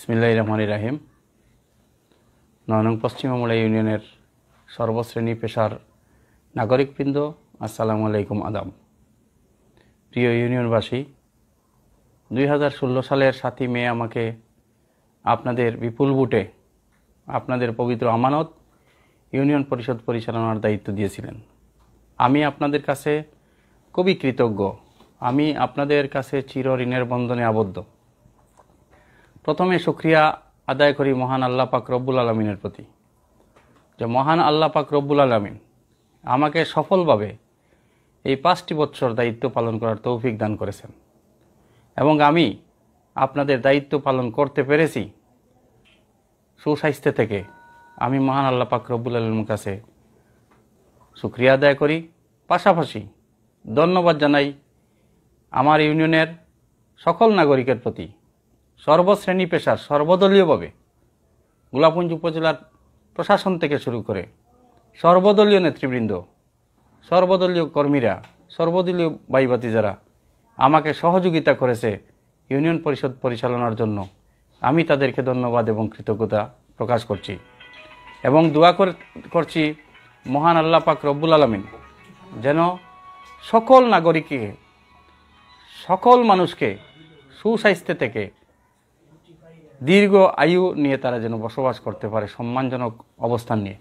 বিসমিল্লাহির রহমানির রহিম। ৯ নং পশ্চিম আমুলা ইউনিয়নের সর্বশ্রেণী পেশার নাগরিকবৃন্দ, আসসালামু আলাইকুম, আদাব। প্রিয় ইউনিয়নবাসী, 2016 সালের 7ই মে আমাকে আপনাদের বিপুল ভোটে আপনাদের পবিত্র আমানত ইউনিয়ন পরিষদ পরিচালনার দায়িত্ব দিয়েছিলেন। আমি আপনাদের কাছে খুবই কৃতজ্ঞ। আমি আপনাদের কাছে চিরঋণের বন্ধনে আবদ্ধ। প্রথমে শুকরিয়া আদায় করি মহান আল্লাহ পাক রব্বুল আলমিনের প্রতি, যে মহান আল্লাহ পাক রব্বুল আলমিন আমাকে সফলভাবে এই 5টি বছর দায়িত্ব পালন করার তৌফিক দান করেছেন এবং আমি আপনাদের দায়িত্ব পালন করতে পেরেছি সুস্বাস্থ্য থেকে। আমি মহান আল্লাহ পাক রব্বুল আলমিনের কাছে শুকরিয়া আদায় করি। পাশাপাশি ধন্যবাদ জানাই আমার ইউনিয়নের সকল নাগরিকের প্রতি, সর্বশ্রেণী পেশার সর্বদলীয়ভাবে, গোলাপগঞ্জ উপজেলার প্রশাসন থেকে শুরু করে সর্বদলীয় নেতৃবৃন্দ, সর্বদলীয় কর্মীরা, সর্বদলীয় ভাইবাতি যারা আমাকে সহযোগিতা করেছে ইউনিয়ন পরিষদ পরিচালনার জন্য, আমি তাদেরকে ধন্যবাদ এবং কৃতজ্ঞতা প্রকাশ করছি এবং দোয়া করছি মহান আল্লাহ পাক রব্বুল আলামিন যেন সকল নাগরিককে, সকল মানুষকে সুস্বাস্থ্য থেকে দীর্ঘ আয়ু নিয়ে তারা যেন বসবাস করতে পারে সম্মানজনক অবস্থান নিয়ে।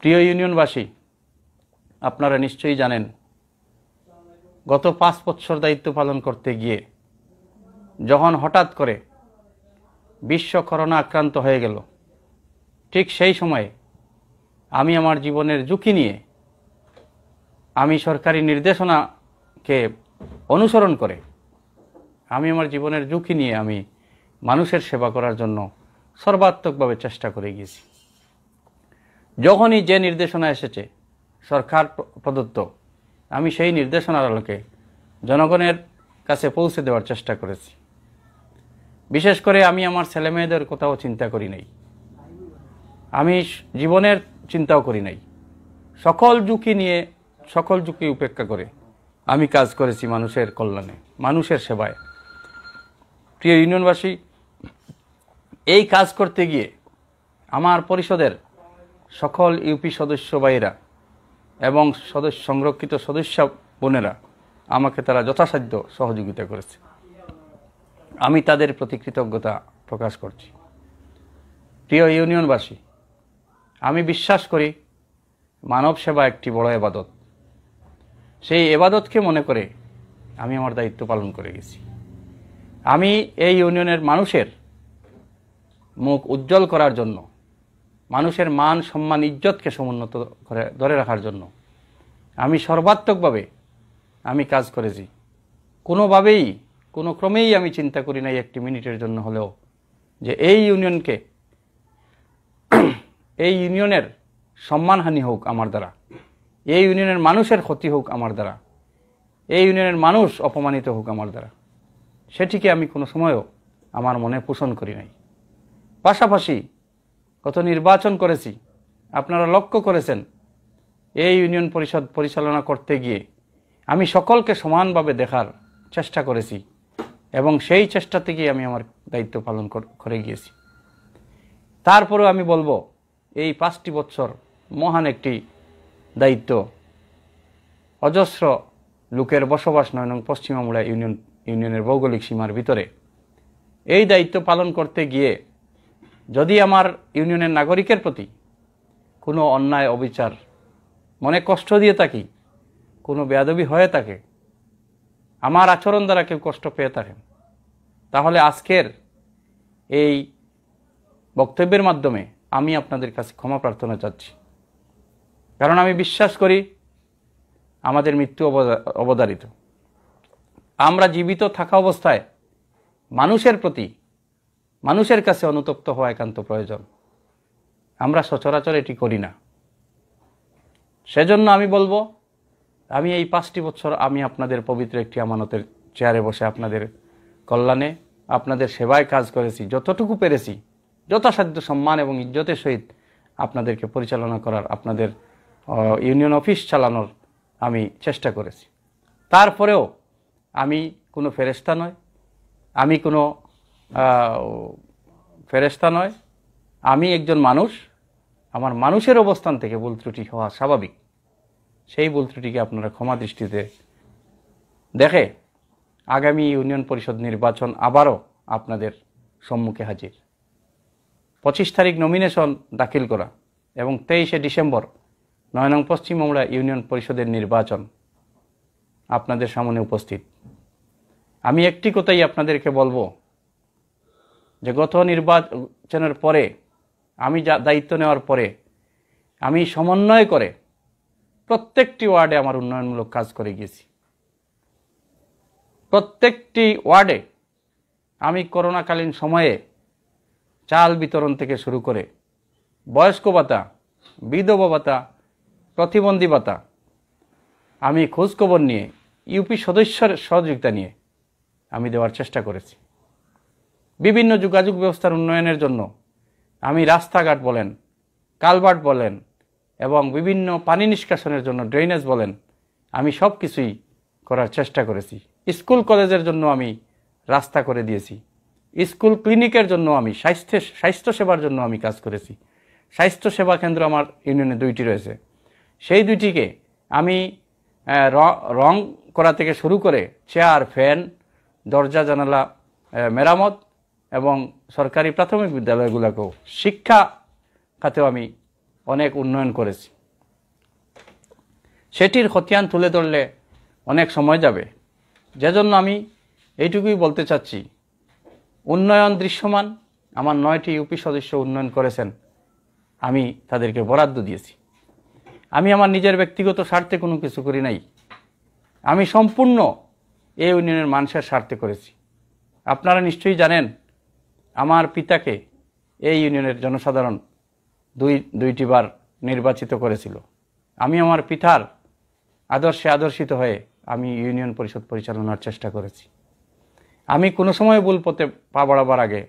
প্রিয় ইউনিয়নবাসী, আপনারা নিশ্চয়ই জানেন গত 5 বছর দায়িত্ব পালন করতে গিয়ে যখন হঠাৎ করে বিশ্ব করোনা আক্রান্ত হয়ে গেল, ঠিক সেই সময়ে আমি আমার জীবনের ঝুঁকি নিয়ে, আমি সরকারি নির্দেশনাকে অনুসরণ করে আমি আমার জীবনের ঝুঁকি নিয়ে আমি মানুষের সেবা করার জন্য সর্বাত্মকভাবে চেষ্টা করে গিয়েছি। যখনই যে নির্দেশনা এসেছে সরকার প্রদত্ত, আমি সেই নির্দেশনার আলোকে জনগণের কাছে পৌঁছে দেওয়ার চেষ্টা করেছি। বিশেষ করে আমি আমার ছেলেমেয়েদের কথাও চিন্তা করি নাই, আমি জীবনের চিন্তাও করি নাই। সকল ঝুঁকি নিয়ে, সকল ঝুঁকি উপেক্ষা করে আমি কাজ করেছি মানুষের কল্যাণে, মানুষের সেবায়। প্রিয় ইউনিয়নবাসী, এই কাজ করতে গিয়ে আমার পরিষদের সকল ইউপি সদস্য ভাইয়েরা এবং সংরক্ষিত সদস্য বোনেরা আমাকে তারা যথাসাধ্য সহযোগিতা করেছে, আমি তাদের প্রতি কৃতজ্ঞতা প্রকাশ করছি। প্রিয় ইউনিয়নবাসী, আমি বিশ্বাস করি মানব সেবা একটি বড় ইবাদত। সেই ইবাদতকে মনে করে আমি আমার দায়িত্ব পালন করে গেছি। আমি এই ইউনিয়নের মানুষের মুখ উজ্জ্বল করার জন্য, মানুষের মান সম্মান ইজ্জতকে সমুন্নত করে ধরে রাখার জন্য আমি সর্বাত্মকভাবে আমি কাজ করেছি। কোনোভাবেই, কোনো ক্রমেই আমি চিন্তা করি নাই 1 মিনিটের জন্য হলেও যে এই ইউনিয়নকে, এই ইউনিয়নের সম্মানহানি হোক আমার দ্বারা, এই ইউনিয়নের মানুষের ক্ষতি হোক আমার দ্বারা, এই ইউনিয়নের মানুষ অপমানিত হোক আমার দ্বারা, সেটিকে আমি কোনো সময়ও আমার মনে পোষণ করি নাই। পাশাপাশি কত নির্বাচন করেছি, আপনারা লক্ষ্য করেছেন এই ইউনিয়ন পরিষদ পরিচালনা করতে গিয়ে আমি সকলকে সমানভাবে দেখার চেষ্টা করেছি এবং সেই চেষ্টা থেকেই আমি আমার দায়িত্ব পালন করে গিয়েছি। তারপরেও আমি বলবো এই 5টি বছর মহান একটি দায়িত্ব, অজস্র লোকের বসবাস 9 নং পশ্চিম আমুলা ইউনিয়নের ভৌগোলিক সীমার ভিতরে এই দায়িত্ব পালন করতে গিয়ে যদি আমার ইউনিয়নের নাগরিকের প্রতি কোনো অন্যায় অবিচার মনে কষ্ট দিয়ে থাকি, কোনো বেয়াদবি হয়ে থাকে, আমার আচরণ দ্বারা কেউ কষ্ট পেয়ে থাকেন, তাহলে আজকের এই বক্তব্যের মাধ্যমে আমি আপনাদের কাছে ক্ষমা প্রার্থনা চাচ্ছি। কারণ আমি বিশ্বাস করি আমাদের মৃত্যু অবধারিত। আমরা জীবিত থাকা অবস্থায় মানুষের প্রতি, মানুষের কাছে অনুতপ্ত হওয়া একান্ত প্রয়োজন। আমরা সচরাচর এটি করি না। সেজন্য আমি বলবো, আমি এই 5টি বছর আমি আপনাদের পবিত্র একটি আমানতের চেয়ারে বসে আপনাদের কল্যাণে, আপনাদের সেবায় কাজ করেছি। যতটুকু পেরেছি যথাসাধ্য সম্মান এবং ইজ্জতের সহিত আপনাদেরকে পরিচালনা করার, আপনাদের ইউনিয়ন অফিস চালানোর আমি চেষ্টা করেছি। তারপরেও আমি কোনো ফেরেশতা নয়, আমি কোনো ফেরেশতা নয়, আমি একজন মানুষ। আমার মানুষের অবস্থান থেকে ভুল ত্রুটি হওয়া স্বাভাবিক। সেই ভুল ত্রুটিকে আপনারা ক্ষমা দৃষ্টিতে দেখে আগামী ইউনিয়ন পরিষদ নির্বাচন আবারও আপনাদের সম্মুখে হাজির। 25 তারিখ নমিনেশন দাখিল করা এবং 23শে ডিসেম্বর 9 নং পশ্চিম মামলা ইউনিয়ন পরিষদের নির্বাচন আপনাদের সামনে উপস্থিত। আমি একটি কথাই আপনাদেরকে বলবো যে গত নির্বাচনের পরে আমি দায়িত্ব নেওয়ার পরে আমি সমন্বয় করে প্রত্যেকটি ওয়ার্ডে আমার উন্নয়নমূলক কাজ করে গিয়েছি। প্রত্যেকটি ওয়ার্ডে আমি করোনাকালীন সময়ে চাল বিতরণ থেকে শুরু করে বয়স্ক ভাতা, বিধবা ভাতা, প্রতিবন্ধী ভাতা আমি খোঁজখবর নিয়ে ইউপি সদস্যের সহযোগিতা নিয়ে আমি দেওয়ার চেষ্টা করেছি। বিভিন্ন যোগাযোগ ব্যবস্থার উন্নয়নের জন্য আমি রাস্তাঘাট বলেন, কালভার্ট বলেন এবং বিভিন্ন পানি নিষ্কাশনের জন্য ড্রেনেজ বলেন, আমি সব কিছুই করার চেষ্টা করেছি। স্কুল কলেজের জন্য আমি রাস্তা করে দিয়েছি। স্কুল ক্লিনিকের জন্য আমি স্বাস্থ্যসেবার জন্য আমি কাজ করেছি। স্বাস্থ্যসেবা কেন্দ্র আমার ইউনিয়নে 2টি রয়েছে। সেই 2টিকে আমি রং করা থেকে শুরু করে চেয়ার, ফ্যান, দরজা জানালা মেরামত এবং সরকারি প্রাথমিক বিদ্যালয়গুলোকেও শিক্ষা খাতেও আমি অনেক উন্নয়ন করেছি। সেটির খতিয়ান তুলে ধরলে অনেক সময় যাবে, যেজন্য আমি এইটুকুই বলতে চাচ্ছি, উন্নয়ন দৃশ্যমান। আমার 9টি ইউপি সদস্য উন্নয়ন করেছেন, আমি তাদেরকে বরাদ্দ দিয়েছি। আমি আমার নিজের ব্যক্তিগত স্বার্থে কোনো কিছু করি নাই, আমি সম্পূর্ণ এই ইউনিয়নের মানুষের স্বার্থে করেছি। আপনারা নিশ্চয়ই জানেন আমার পিতাকে এই ইউনিয়নের জনসাধারণ দুইটি বার নির্বাচিত করেছিল। আমি আমার পিতার আদর্শে আদর্শিত হয়ে আমি ইউনিয়ন পরিষদ পরিচালনার চেষ্টা করেছি। আমি কোনো সময় ভুল পথে পা বাড়াবার আগে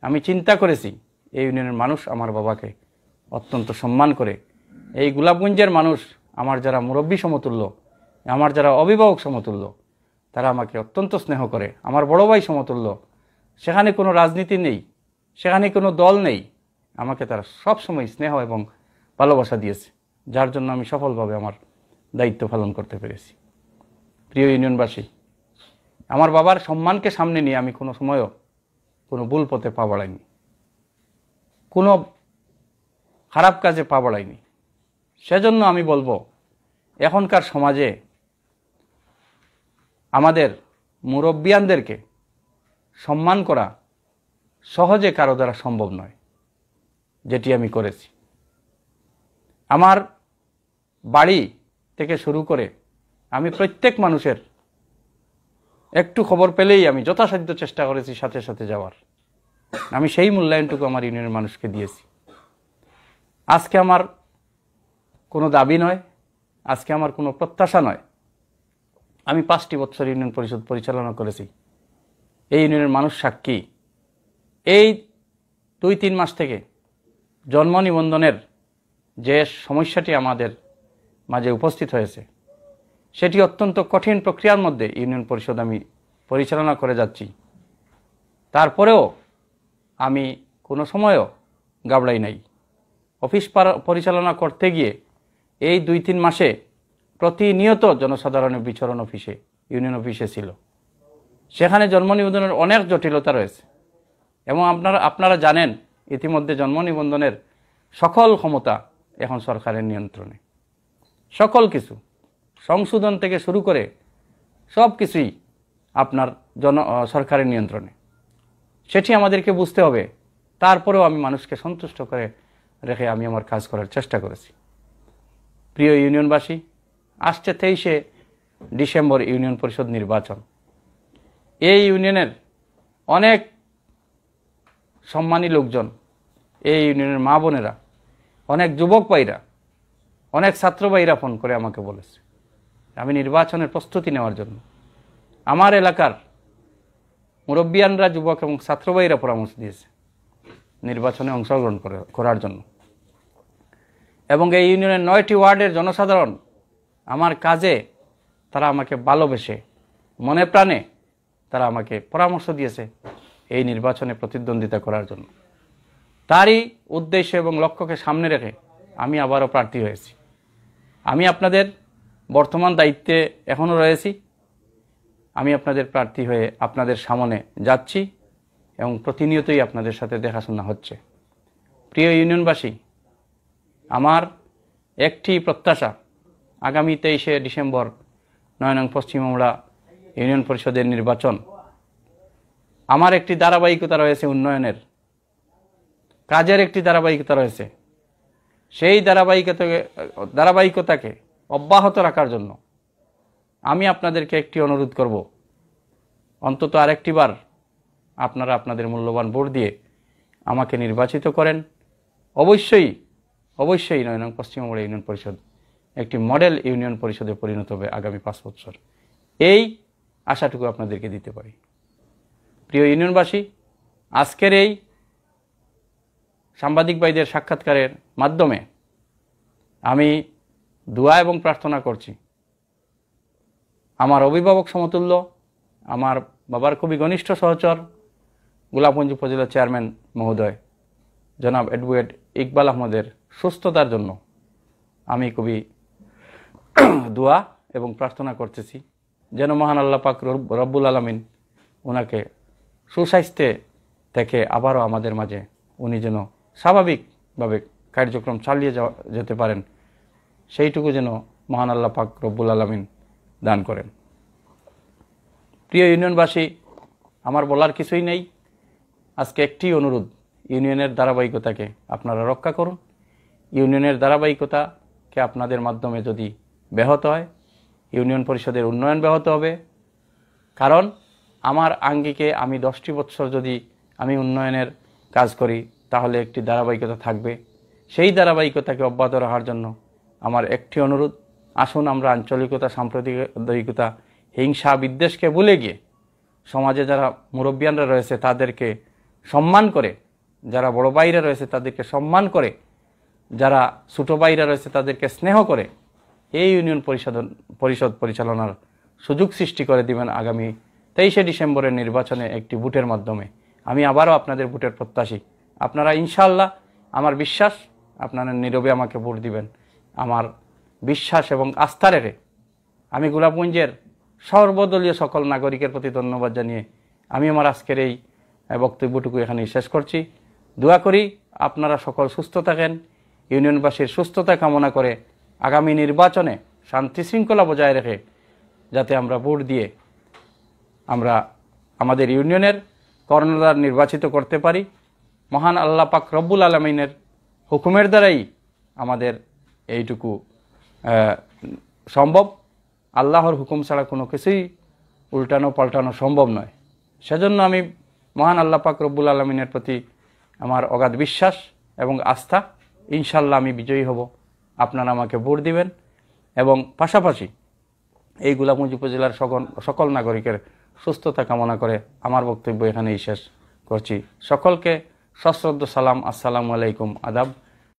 আমি চিন্তা করেছি এই ইউনিয়নের মানুষ আমার বাবাকে অত্যন্ত সম্মান করে। এই গোলাপগঞ্জের মানুষ আমার যারা মুরব্বী সমতুল্য, আমার যারা অভিভাবক সমতুল্য, তারা আমাকে অত্যন্ত স্নেহ করে। আমার বড় ভাই সমতুল্য, সেখানে কোনো রাজনীতি নেই, সেখানে কোনো দল নেই, আমাকে তারা সবসময় স্নেহ এবং ভালোবাসা দিয়েছে, যার জন্য আমি সফলভাবে আমার দায়িত্ব পালন করতে পেরেছি। প্রিয় ইউনিয়নবাসী, আমার বাবার সম্মানকে সামনে নিয়ে আমি কোনো সময়ও কোনো ভুল পথে পা বাড়াইনি, কোনো খারাপ কাজে পা বাড়াইনি। সেজন্য আমি বলবো, এখনকার সমাজে আমাদের মুরব্বিয়ানদেরকে সম্মান করা সহজে কারো দ্বারা সম্ভব নয়, যেটি আমি করেছি। আমার বাড়ি থেকে শুরু করে আমি প্রত্যেক মানুষের একটু খবর পেলেই আমি যথাসাধ্য চেষ্টা করেছি সাথে সাথে যাওয়ার। আমি সেই মূল্যায়নটুকু আমার ইউনিয়নের মানুষকে দিয়েছি। আজকে আমার কোনো দাবি নয়, আজকে আমার কোনো প্রত্যাশা নয়। আমি 5টি বছর ইউনিয়ন পরিষদ পরিচালনা করেছি। এই ইউনিয়নের মানুষ সাক্ষী। এই 2-3 মাস থেকে জন্ম নিবন্ধনের যে সমস্যাটি আমাদের মাঝে উপস্থিত হয়েছে, সেটি অত্যন্ত কঠিন প্রক্রিয়ার মধ্যে ইউনিয়ন পরিষদ আমি পরিচালনা করে যাচ্ছি। তারপরেও আমি কোনো সময়ও গাবড়াই নাই। অফিস পরিচালনা করতে গিয়ে এই 2-3 মাসে প্রতিনিয়ত জনসাধারণের বিচরণ অফিসে, ইউনিয়ন অফিসে ছিল। সেখানে জন্ম নিবন্ধনের অনেক জটিলতা রয়েছে এবং আপনারা জানেন ইতিমধ্যে জন্ম নিবন্ধনের সকল ক্ষমতা এখন সরকারের নিয়ন্ত্রণে। সকল কিছু সংশোধন থেকে শুরু করে সব কিছুই আপনার সরকারের নিয়ন্ত্রণে। সেটি আমাদেরকে বুঝতে হবে। তারপরেও আমি মানুষকে সন্তুষ্ট করে রেখে আমি আমার কাজ করার চেষ্টা করেছি। প্রিয় ইউনিয়নবাসী, আসছে 23শে ডিসেম্বর ইউনিয়ন পরিষদ নির্বাচন। এই ইউনিয়নের অনেক সম্মানী লোকজন, এই ইউনিয়নের মা বোনেরা, অনেক যুবক ভাইরা, অনেক ছাত্র ভাইরা ফোন করে আমাকে বলেছে আমি নির্বাচনের প্রস্তুতি নেওয়ার জন্য। আমার এলাকার মুরব্বিয়ানরা, যুবক এবং ছাত্র ভাইরা পরামর্শ দিয়েছে নির্বাচনে অংশগ্রহণ করার জন্য। এবং এই ইউনিয়নের 9টি ওয়ার্ডের জনসাধারণ আমার কাজে তারা আমাকে ভালোবেসে মনে প্রাণে তারা আমাকে পরামর্শ দিয়েছে এই নির্বাচনে প্রতিদ্বন্দ্বিতা করার জন্য। তারই উদ্দেশ্য এবং লক্ষ্যকে সামনে রেখে আমি আবারও প্রার্থী হয়েছি। আমি আপনাদের বর্তমান দায়িত্বে এখনও রয়েছি। আমি আপনাদের প্রার্থী হয়ে আপনাদের সামনে যাচ্ছি এবং প্রতিনিয়তই আপনাদের সাথে দেখাশোনা হচ্ছে। প্রিয় ইউনিয়নবাসী, আমার একটি প্রত্যাশা, আগামী 23শে ডিসেম্বর 9 নং পশ্চিম মামলা ইউনিয়ন পরিষদের নির্বাচন। আমার একটি ধারাবাহিকতা রয়েছে, উন্নয়নের কাজের একটি ধারাবাহিকতা রয়েছে। সেই ধারাবাহিকতাকে অব্যাহত রাখার জন্য আমি আপনাদেরকে একটি অনুরোধ করব, অন্তত আরেকটি বার আপনারা আপনাদের মূল্যবান ভোট দিয়ে আমাকে নির্বাচিত করেন। অবশ্যই 9 নং পশ্চিম মামলা ইউনিয়ন পরিষদ একটি মডেল ইউনিয়ন পরিষদে পরিণত হবে আগামী 5 বছর। এই আশাটুকু আপনাদেরকে দিতে পারি। প্রিয় ইউনিয়নবাসী, আজকের এই সাংবাদিক ভাইদের সাক্ষাৎকারের মাধ্যমে আমি দোয়া এবং প্রার্থনা করছি, আমার অভিভাবক সমতুল্য, আমার বাবার খুবই ঘনিষ্ঠ সহচর গোলাপগঞ্জ উপজেলা চেয়ারম্যান মহোদয় জনাব অ্যাডভোকেট ইকবাল আহমদের সুস্থতার জন্য আমি খুবই দোয়া এবং প্রার্থনা করতেছি, যেন মহান আল্লাহ পাক রব্বুল আলামিন ওনাকে সুস্বাস্থ্যে থেকে আবারও আমাদের মাঝে উনি যেন স্বাভাবিকভাবে কার্যক্রম চালিয়ে যেতে পারেন, সেইটুকু যেন মহান আল্লাহ পাক রব্বুল আলামিন দান করেন। প্রিয় ইউনিয়নবাসী, আমার বলার কিছুই নেই। আজকে একটি অনুরোধ, ইউনিয়নের ধারাবাহিকতাকে আপনারা রক্ষা করুন। ইউনিয়নের ধারাবাহিকতাকে আপনাদের মাধ্যমে যদি ব্যাহত হয়, ইউনিয়ন পরিষদের উন্নয়ন ব্যাহত হবে। কারণ আমার আঙ্গিকে আমি 10টি বছর যদি আমি উন্নয়নের কাজ করি, তাহলে একটি ধারাবাহিকতা থাকবে। সেই ধারাবাহিকতাকে অব্যাহত রাখার জন্য আমার একটি অনুরোধ, আসুন আমরা আঞ্চলিকতা, সাম্প্রদায়িকতা, হিংসা, বিদ্বেষকে ভুলে গিয়ে সমাজে যারা মুরব্বিয়ানরা রয়েছে তাদেরকে সম্মান করে, যারা বড় ভাইরা রয়েছে তাদেরকে সম্মান করে, যারা ছোটো ভাইরা রয়েছে তাদেরকে স্নেহ করে এই ইউনিয়ন পরিষদ পরিচালনার সুযোগ সৃষ্টি করে দিবেন আগামী 23শে ডিসেম্বরের নির্বাচনে একটি ভোটের মাধ্যমে। আমি আবারও আপনাদের ভোটের প্রত্যাশী। আপনারা ইনশাআল্লাহ, আমার বিশ্বাস, আপনারা নীরবে আমাকে ভোট দিবেন। আমার বিশ্বাস এবং আস্থা রেখে আমি গোলাপগঞ্জের সর্বদলীয় সকল নাগরিকের প্রতি ধন্যবাদ জানিয়ে আমি আমার আজকের এই বক্তব্যটুকু এখানেই শেষ করছি। দোয়া করি আপনারা সকল সুস্থ থাকেন। ইউনিয়নবাসীর সুস্থতা কামনা করে আগামী নির্বাচনে শান্তি শৃঙ্খলা বজায় রেখে যাতে আমরা ভোট দিয়ে আমরা আমাদের ইউনিয়নের কর্ণধার নির্বাচিত করতে পারি। মহান আল্লাহ পাক রব্বুল আলামিনের হুকুমের দ্বারাই আমাদের এইটুকু সম্ভব। আল্লাহর হুকুম ছাড়া কোনো কিছুই উল্টানো পাল্টানো সম্ভব নয়। সেজন্য আমি মহান আল্লাহ পাক রব্বুল আলামিনের প্রতি আমার অগাধ বিশ্বাস এবং আস্থা। ইনশাল্লাহ আমি বিজয়ী হব, আপনারা আমাকে ভোট দিবেন। এবং পাশাপাশি এই গোলাপগঞ্জ উপজেলার সকল নাগরিকের সুস্থতা কামনা করে আমার বক্তব্য এখানেই শেষ করছি। সকলকে সশ্রদ্ধ সালাম, আসসালামু আলাইকুম, আদাব।